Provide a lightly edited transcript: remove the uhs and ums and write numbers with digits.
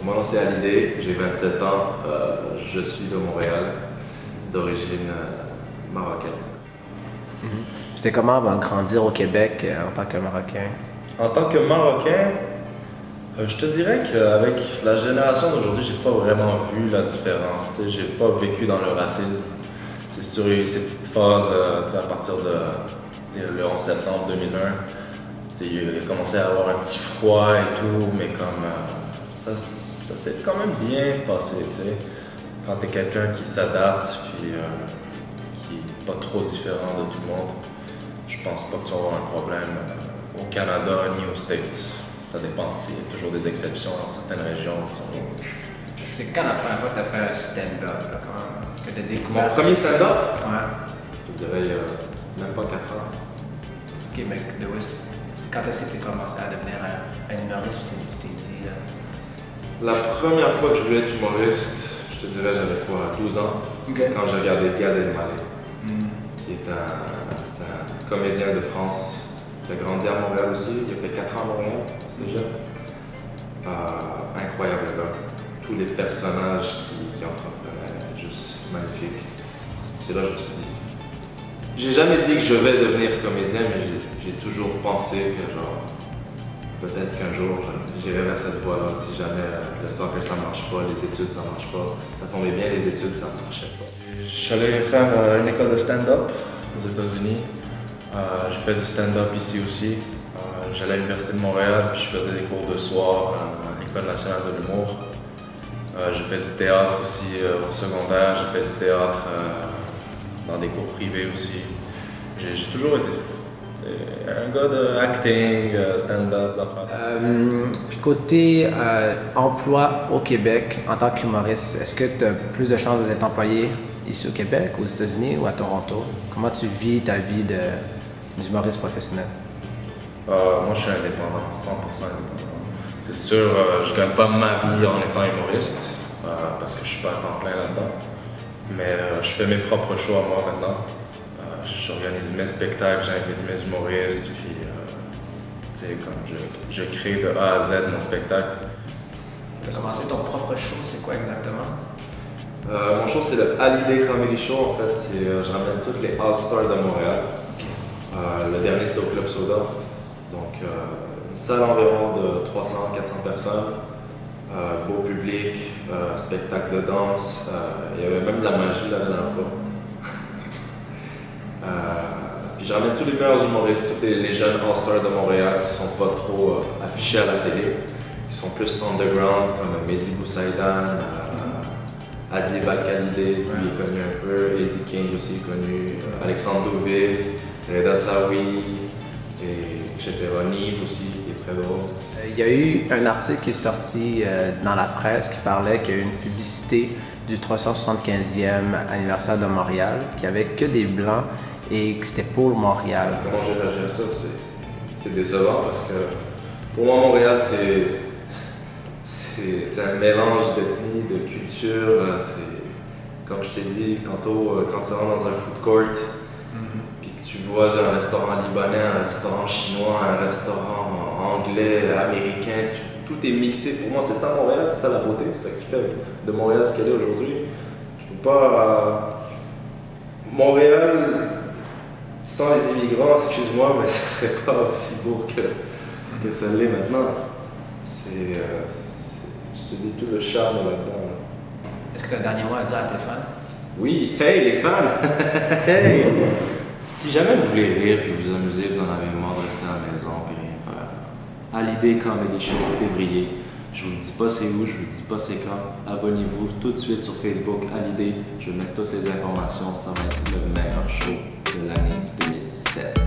mon nom c'est Hallyday, j'ai 27 ans, je suis de Montréal, d'origine marocaine. C'était comment grandir au Québec en tant que Marocain? En tant que Marocain, je te dirais qu'avec la génération d'aujourd'hui, j'ai pas vraiment vu la différence. Tu sais, j'ai pas vécu dans le racisme. C'est sûr, il y a eu ces petites phases tu sais, à partir de le 11 septembre 2001. Tu sais, il a commencé à avoir un petit froid et tout, mais comme ça s'est quand même bien passé. Tu sais. Quand tu es quelqu'un qui s'adapte puis qui n'est pas trop différent de tout le monde, je pense pas que tu vas avoir un problème au Canada ni aux States. Ça dépend, il y a toujours des exceptions dans certaines régions. C'est quand la première fois que tu as fait un stand-up, là, que tu as découvert? Mon premier stand-up? Ouais. Je dirais même pas 4 ans. Ok, mais quand est-ce que tu as commencé à devenir un humoriste? Tu t'es dit... La première fois que je voulais être humoriste, je te dirais j'avais quoi, 12 ans, Okay. quand j'ai regardé Gad Elmaleh, qui est c'est un comédien de France qui a grandi à Montréal aussi. Il a fait 4 ans à Montréal, c'est jeune. Incroyable gars. Tous les personnages qui entreprenaient, juste magnifique. C'est là que je me suis dit. J'ai jamais dit que je vais devenir comédien, mais j'ai toujours pensé que genre peut-être qu'un jour j'irai vers cette voie-là si jamais le soccer ça marche pas, les études ça marche pas. Ça tombait bien, les études ça marchait pas. Je suis allé faire une école de stand-up aux États-Unis. J'ai fait du stand-up ici aussi. J'allais à l'Université de Montréal, puis je faisais des cours de soir à l'École nationale de l'humour. J'ai fait du théâtre aussi au secondaire, j'ai fait du théâtre dans des cours privés aussi. J'ai toujours été un gars de acting, stand-up, Puis côté emploi au Québec, en tant qu'humoriste, est-ce que tu as plus de chances d'être employé ici au Québec, aux États-Unis ou à Toronto? Comment tu vis ta vie d'humoriste professionnel? Moi, je suis indépendant, 100% indépendant. C'est sûr, je gagne pas ma vie en étant humoriste, parce que je suis pas à temps plein là-dedans. Mais je fais mes propres choix moi maintenant. J'organise mes spectacles, j'invite mes humoristes, puis tu sais, comme je crée de A à Z mon spectacle. Tu as commencé ton propre show, c'est quoi exactement? Mon show, c'est le Hallyday Comedy Show. En fait, je ramène toutes les All-Stars de Montréal. Le dernier, c'était au Club Soda. Donc, une salle environ de 300-400 personnes. Beau public, spectacle de danse. Il y avait même de la magie la dernière fois. Puis je ramène tous les meilleurs humoristes, tous les jeunes All-Stars de Montréal qui sont pas trop affichés à la télé, qui sont plus underground, comme Mehdi Boussaïdan, Adib Al-Khalidé, lui est connu un peu, Eddie King aussi est connu, Alexandre Douville, Reda Saoui, et etc. Nive aussi, qui est très drôle. Il y a eu un article qui est sorti dans la presse qui parlait qu'il y a eu une publicité du 375e anniversaire de Montréal, qui avait que des Blancs et que c'était pour Montréal. Comment j'ai réagi à ça? C'est décevant parce que pour moi, Montréal, c'est un mélange d'ethnie, de culture. Comme je t'ai dit tantôt, quand tu rentres dans un food court, puis que tu vois un restaurant libanais, un restaurant chinois, un restaurant anglais, américain, tout est mixé. Pour moi, c'est ça Montréal, c'est ça la beauté, c'est ça qui fait de Montréal ce qu'elle est aujourd'hui. Je peux pas. Montréal, sans les immigrants, excuse-moi, mais ça serait pas aussi beau que ça l'est maintenant. Je te dis, tout le charme est là-dedans. Est-ce que tu as un dernier mot à dire à tes fans? Oui, hey les fans! Hey! Si jamais vous voulez rire puis vous amuser, vous en avez marre de rester à la maison puis rien faire, Hallyday Comedy Show février. Je vous dis pas c'est où, je vous dis pas c'est quand. Abonnez-vous tout de suite sur Facebook Hallyday. Je vais mettre toutes les informations. Ça va être le meilleur show de l'année 2017.